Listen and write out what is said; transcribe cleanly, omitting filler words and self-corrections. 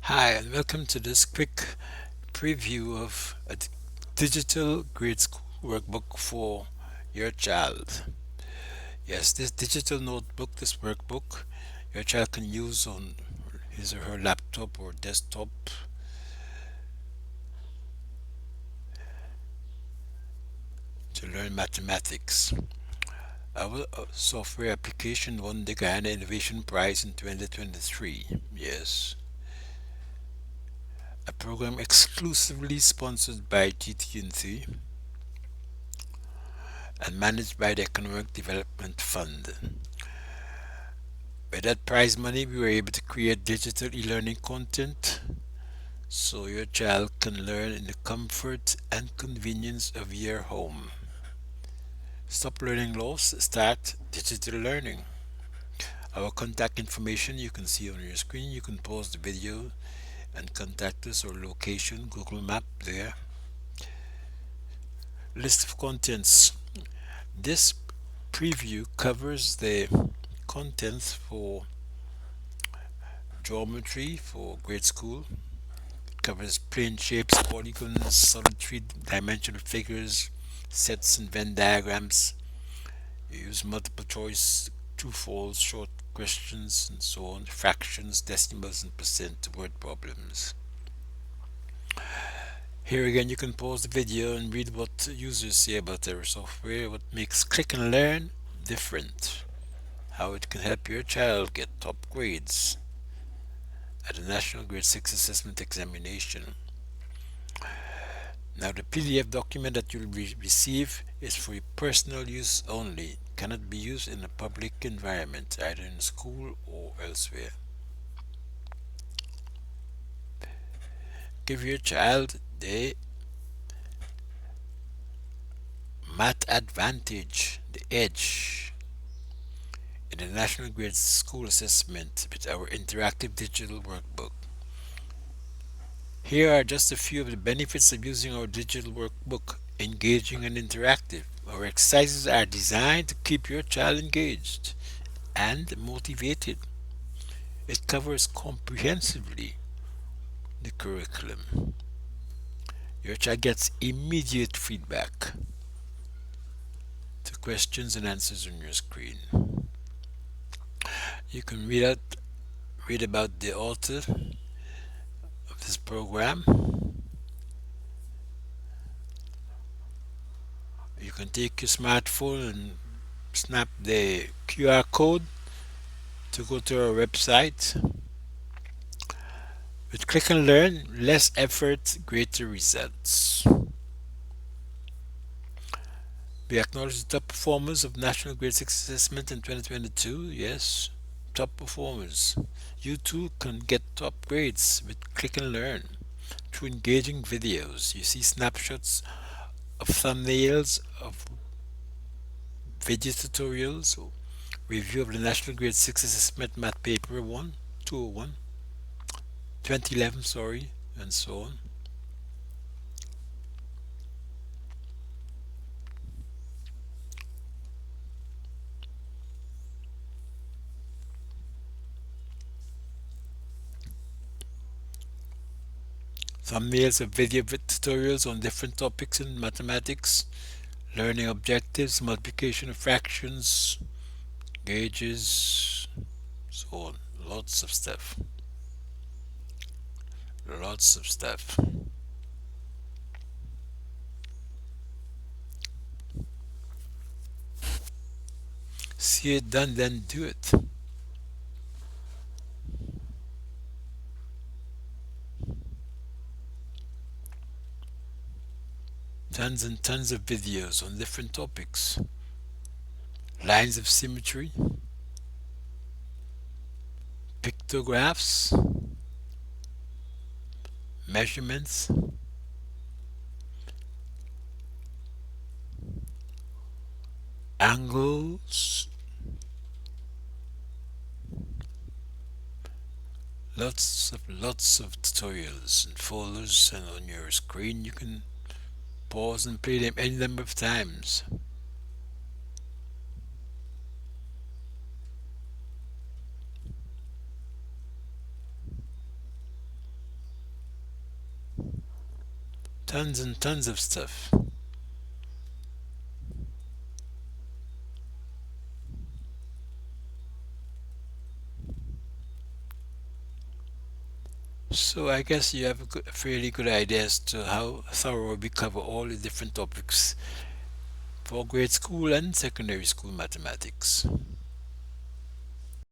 Hi, and welcome to this quick preview of a digital grade school workbook for your child. Yes, this digital notebook, this workbook, your child can use on his or her laptop or desktop to learn mathematics. Our software application won the Guyana Innovation Prize in 2023. Yes, a program exclusively sponsored by GT&C and managed by the Economic Development Fund. With that prize money, we were able to create digital e-learning content so your child can learn in the comfort and convenience of your home. Stop learning loss, start digital learning. Our contact information you can see on your screen. You can pause the video and contact us, or location, Google Map there. List of contents. This preview covers the contents for geometry for grade school. Covers plane shapes, polygons, solid three-dimensional figures, sets and Venn diagrams. You use multiple choice, true false, short questions, and so on, fractions, decimals, and percent word problems. Here again, you can pause the video and read what users say about our software, what makes Click and Learn different, how it can help your child get top grades at the National Grade 6 Assessment Examination. Now, the PDF document that you'll receive is for your personal use only. It cannot be used in a public environment, either in school or elsewhere. Give your child the math advantage, the edge, in the National Grade School Assessment with our interactive digital workbook. Here are just a few of the benefits of using our digital workbook: engaging and interactive. Our exercises are designed to keep your child engaged and motivated. It covers comprehensively the curriculum. Your child gets immediate feedback to questions and answers on your screen. You can read about the author of this program. You can take your smartphone and snap the QR code to go to our website. With Click and Learn, less effort, greater results. We acknowledge the top performers of National Grade 6 Assessment in 2022. Yes, top performers. You too can get top grades with Click and Learn through engaging videos. You see snapshots of thumbnails of video tutorials, review of the National Grade 6 Assessment Math Paper 1, 201, 2011, sorry, and so on. Thumbnails of video tutorials on different topics in mathematics, learning objectives, multiplication of fractions, gauges, so on. Lots of stuff. Lots of stuff. See it done, then do it. Tons and tons of videos on different topics. Lines of symmetry, pictographs, measurements, angles, lots of tutorials and folders, and on your screen you can pause and play them any number of times. Tons and tons of stuff. So I guess you have a fairly good idea as to how thorough we cover all the different topics for grade school and secondary school mathematics.